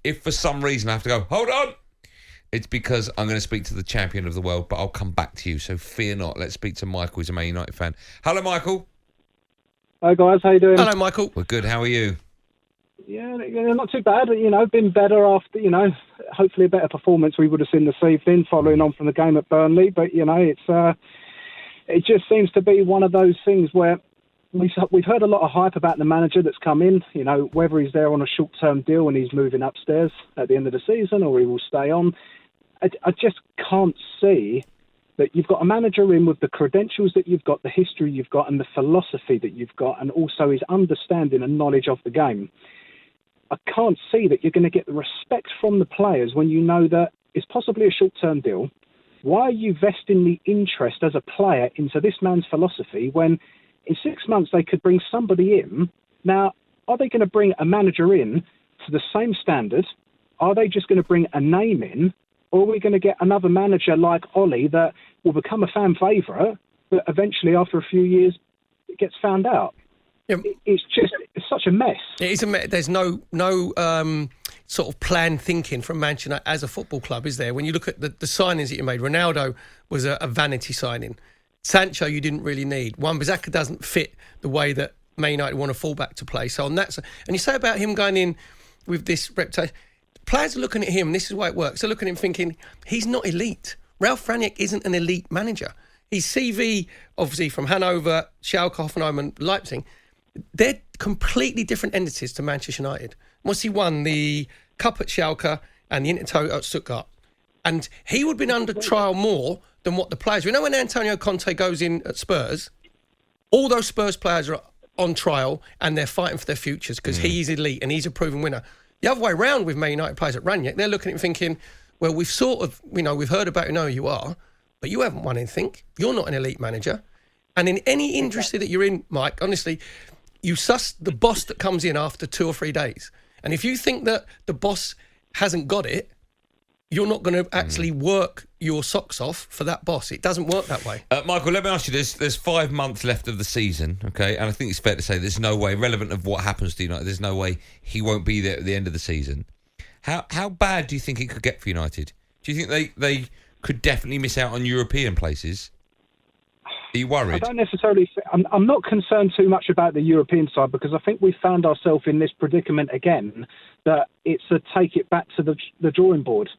If for some reason I have to go, hold on, it's because I'm going to speak to the champion of the world, but I'll come back to you, so fear not. Let's speak to Michael, who's a Man United fan. Hello, Michael. Hi, guys. How you doing? Hello, Michael. We're good. How are you? Yeah, not too bad. Been better after, hopefully a better performance we would have seen this evening, following on from the game at Burnley. But, it just seems to be one of those things where we've heard a lot of hype about the manager that's come in, whether he's there on a short-term deal and he's moving upstairs at the end of the season or he will stay on. I just can't see that you've got a manager in with the credentials that you've got, the history you've got, and the philosophy that you've got, and also his understanding and knowledge of the game. I can't see that you're going to get the respect from the players when you know that it's possibly a short-term deal. Why are you vesting the interest as a player into this man's philosophy when in 6 months they could bring somebody in? Now, are they going to bring a manager in to the same standard? Are they just going to bring a name in? Or are we going to get another manager like Ollie that will become a fan favourite, but eventually after a few years it gets found out? Yeah. It's such a mess. It is a mess. There's no sort of planned thinking from Manchester United as a football club, is there? When you look at the signings that you made, Ronaldo was a vanity signing. Sancho you didn't really need. Wan-Bissaka doesn't fit the way that Man United want a fullback to play. So on that, and you say about him going in with this reputation, players are looking at him, and this is why it works. They're looking at him thinking, he's not elite. Ralf Rangnick isn't an elite manager. His CV, obviously, from Hanover, Schalke, Hoffenheim and Leipzig, they're completely different entities to Manchester United. Once he won the Cup at Schalke and the Intertoto at Stuttgart. And he would have been under trial more than what the players... We know when Antonio Conte goes in at Spurs, all those Spurs players are on trial and they're fighting for their futures because he's elite and he's a proven winner. The other way around with Man United players at Rangnick, they're looking at him thinking, well, we've sort of, we've heard about who you are, but you haven't won anything. You're not an elite manager. And in any industry that you're in, Mike, honestly, you suss the boss that comes in after 2 or 3 days. And if you think that the boss hasn't got it, you're not going to actually work your socks off for that boss. It doesn't work that way. Michael, let me ask you this. There's 5 months left of the season, okay? And I think it's fair to say there's no way, relevant of what happens to United, there's no way he won't be there at the end of the season. How bad do you think it could get for United? Do you think they could definitely miss out on European places? Are you worried? I don't necessarily... I'm not concerned too much about the European side because I think we found ourselves in this predicament again that it's a take it back to the drawing board.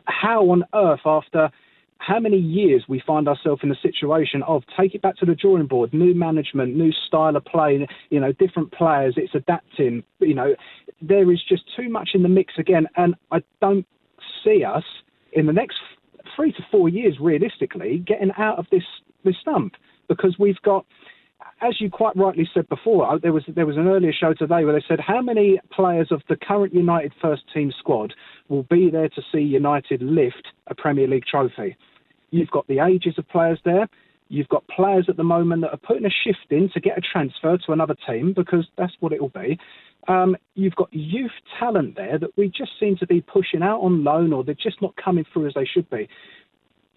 How on earth, after how many years we find ourselves in the situation of take it back to the drawing board, new management, new style of play, different players, it's adapting, there is just too much in the mix again. And I don't see us in the next 3 to 4 years, realistically, getting out of this slump because we've got, as you quite rightly said before, there was an earlier show today where they said how many players of the current United first team squad will be there to see United lift a Premier League trophy. You've got the ages of players there. You've got players at the moment that are putting a shift in to get a transfer to another team because that's what it will be. You've got youth talent there that we just seem to be pushing out on loan or they're just not coming through as they should be.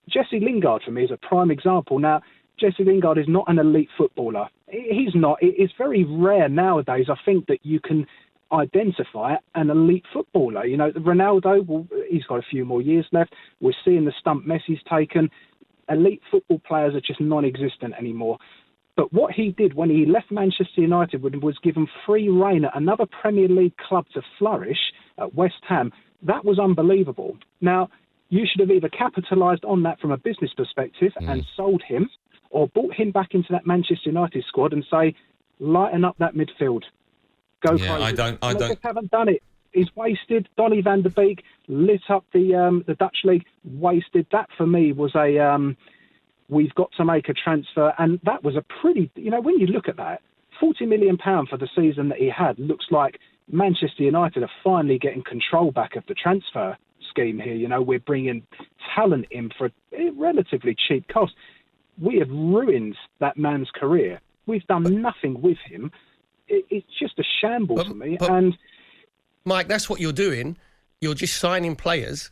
Jesse Lingard for me is a prime example. Now, Jesse Lingard is not an elite footballer. He's not. It's very rare nowadays, I think, that you can identify an elite footballer. Ronaldo, he's got a few more years left. We're seeing the stump Messi's taken. Elite football players are just non-existent anymore. But what he did when he left Manchester United was given free rein at another Premier League club to flourish at West Ham. That was unbelievable. Now, you should have either capitalised on that from a business perspective and sold him or brought him back into that Manchester United squad and say, lighten up that midfield. Go crazy. I just haven't done it. He's wasted. Donny van der Beek lit up the Dutch league. Wasted. That for me was we've got to make a transfer. And that was a pretty, when you look at that, £40 million for the season that he had looks like Manchester United are finally getting control back of the transfer scheme here. We're bringing talent in for a relatively cheap cost. We have ruined that man's career. We've done nothing with him. It's just a shambles for me. And Mike, that's what you're doing. You're just signing players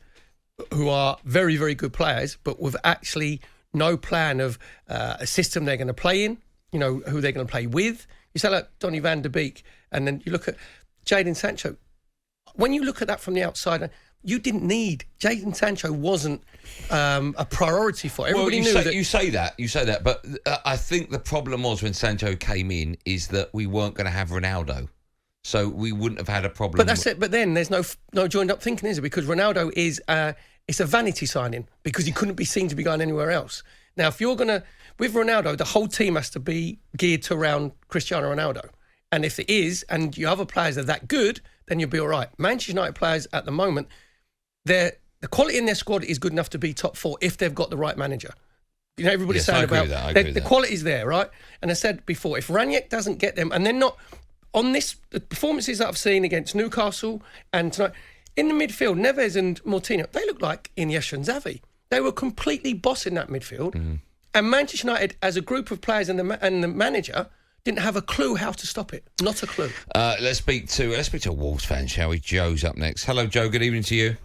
who are very, very good players, but with actually no plan of a system they're going to play in, who they're going to play with. You say like Donny van der Beek, and then you look at Jadon Sancho. when you look at that from the outside, you didn't need Jadon Sancho wasn't a priority for everybody. You say that, but I think the problem was when Sancho came in is that we weren't going to have Ronaldo, so we wouldn't have had a problem. But that's it. But then there's no joined up thinking, is it? Because Ronaldo is it's a vanity signing because he couldn't be seen to be going anywhere else. Now, if you're gonna with Ronaldo, the whole team has to be geared to around Cristiano Ronaldo, and if it is, and your other players are that good, then you'll be all right. Manchester United players at the moment, the quality in their squad is good enough to be top 4 if they've got the right manager. You know, everybody's saying about the quality's there, right? And I said before, if Rangnick doesn't get them, and they're not on the performances that I've seen against Newcastle and tonight in the midfield, Neves and Moutinho, they look like Iniesta and Xavi. They were completely bossing that midfield, and Manchester United, as a group of players and the manager, didn't have a clue how to stop it. Not a clue. Let's speak to a Wolves fan, shall we? Joe's up next. Hello, Joe. Good evening to you.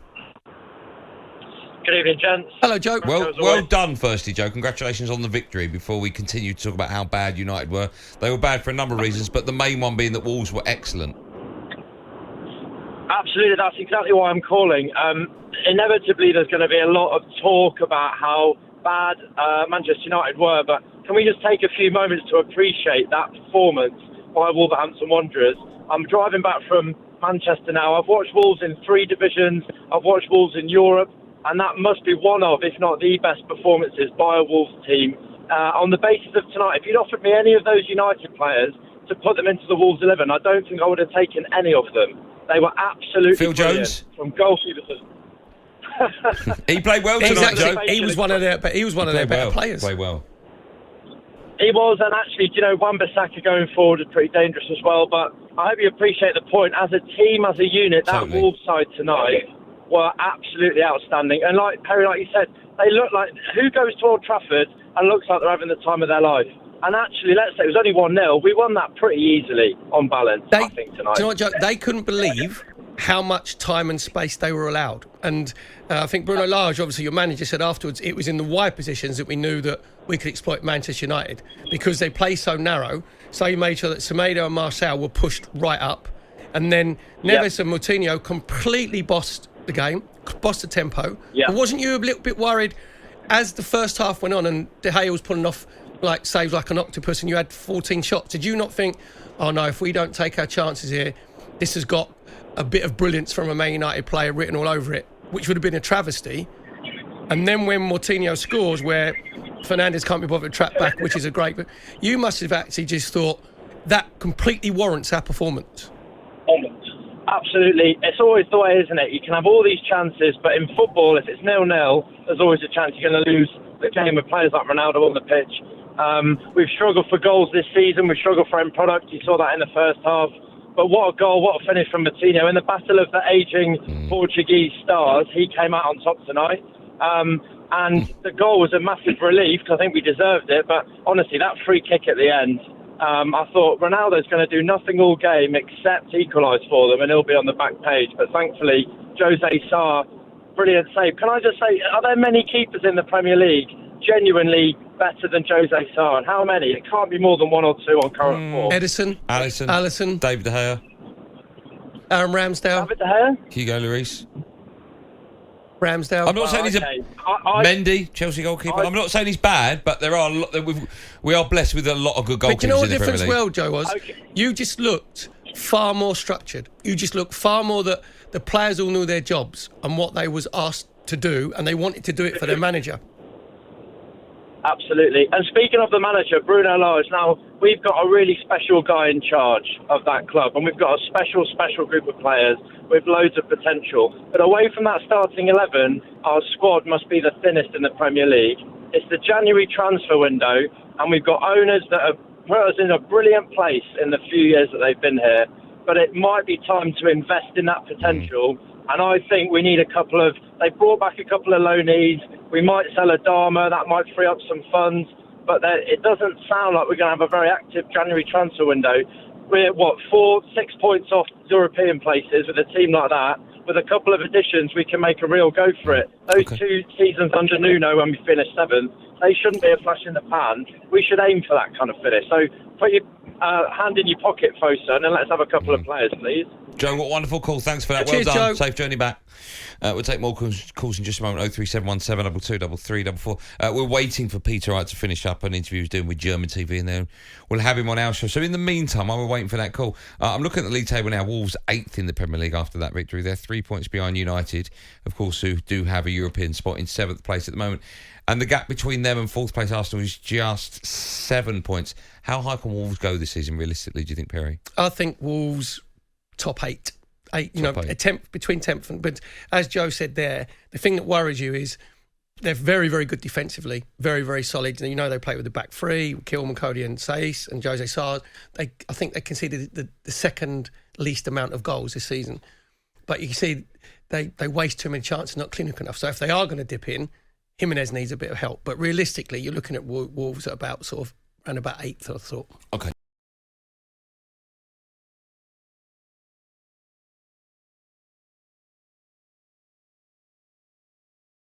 Good evening, gents. Hello, Joe. Well done, firstly, Joe. Congratulations on the victory. Before we continue to talk about how bad United were, they were bad for a number of reasons, but the main one being that Wolves were excellent. Absolutely, that's exactly why I'm calling. Inevitably, there's going to be a lot of talk about how bad Manchester United were, but can we just take a few moments to appreciate that performance by Wolverhampton Wanderers? I'm driving back from Manchester now. I've watched Wolves in 3 divisions. I've watched Wolves in Europe. And that must be one of, if not the best performances by a Wolves team. On the basis of tonight, if you'd offered me any of those United players to put them into the Wolves 11, I don't think I would have taken any of them. They were absolutely Phil brilliant. Jones? From goalkeepers. He played well tonight, Joe. He was one of their better players. Played well. He was, and actually, Wan-Bissaka going forward is pretty dangerous as well. But I hope you appreciate the point. As a team, as a unit, that Wolves side tonight were absolutely outstanding. And like Perry, like you said, they look like, who goes to Old Trafford and looks like they're having the time of their life? And actually, let's say it was only 1-0. We won that pretty easily on balance, I think, tonight. Do you know what, Joe? They couldn't believe how much time and space they were allowed. And I think Bruno Lage, obviously your manager, said afterwards it was in the wide positions that we knew that we could exploit Manchester United because they play so narrow. So he made sure that Semedo and Marcel were pushed right up. And then Neves and Moutinho completely bossed the game, bossed the tempo. But wasn't you a little bit worried as the first half went on and De Gea was pulling off like saves like an octopus and you had 14 shots? Did you not think, oh no, if we don't take our chances here, this has got a bit of brilliance from a Man United player written all over it, which would have been a travesty? And then when Moutinho scores, where Fernandes can't be bothered to track back, which is a great, but you must have actually just thought that completely warrants our performance. Absolutely. It's always the way, isn't it? You can have all these chances, but in football, if it's 0-0, there's always a chance you're going to lose the game with players like Ronaldo on the pitch. We've struggled for goals this season. We've struggled for end product. You saw that in the first half. But what a goal, what a finish from Moutinho. In the battle of the ageing Portuguese stars, he came out on top tonight. And the goal was a massive relief because I think we deserved it. But honestly, that free kick at the end, I thought Ronaldo's going to do nothing all game except equalise for them and he'll be on the back page. But thankfully, Jose Sarr, brilliant save. Can I just say, are there many keepers in the Premier League genuinely better than Jose Sarr? And how many? It can't be more than 1 or 2 on current form. Edison, Alisson, David De Gea, Aaron Ramsdale, David De Gea, Hugo Lloris. Ramsdale. I'm not saying he's Mendy, Chelsea goalkeeper. I'm not saying he's bad, but there are we are blessed with a lot of good goalkeepers. But you know what in the the difference, Premier League. Joe, was? You just looked far more structured. You just looked far more that the players all knew their jobs and what they was asked to do, and they wanted to do it for their manager. Absolutely. And speaking of the manager, Bruno Lage, now we've got a really special guy in charge of that club, and we've got a special group of players with loads of potential. But away from that starting 11, our squad must be the thinnest in the Premier League. It's the January transfer window, and we've got owners that have put us in a brilliant place in the few years that they've been here. But it might be time to invest in that potential. And I think we need they brought back a couple of loanees. We might sell Adama, that might free up some funds. But it doesn't sound like we're going to have a very active January transfer window. We're, 6 points off European places with a team like that. With a couple of additions, we can make a real go for it. Those 2 seasons under Nuno when we finished 7th, they shouldn't be a flash in the pan. We should aim for that kind of finish. So put your hand in your pocket, Fosun, and let's have a couple of players, please. Joe, what a wonderful call. Thanks for that. Cheers, well done. Joe. Safe journey back. We'll take more calls in just a moment. 03717223344. We're waiting for Peter Wright to finish up an interview he's doing with German TV, and then we'll have him on our show. So in the meantime, while we're waiting for that call, I'm looking at the league table now. Wolves 8th in the Premier League after that victory. They're 3 points behind United, of course, who do have a European spot in 7th place at the moment. And the gap between them and 4th place Arsenal is just 7 points. How high can Wolves go this season, realistically, do you think, Perry? I think Wolves top 8. Between 10th and... But as Joe said there, the thing that worries you is they're very, very good defensively, very, very solid. You know, they play with the back three, Kilman, Cody and Saiss and Jose Sarr. I think they conceded the second least amount of goals this season. But you can see they waste too many chances, not clinical enough. So if they are going to dip in, Jimenez needs a bit of help. But realistically, you're looking at Wolves at about 8th, I thought. Okay.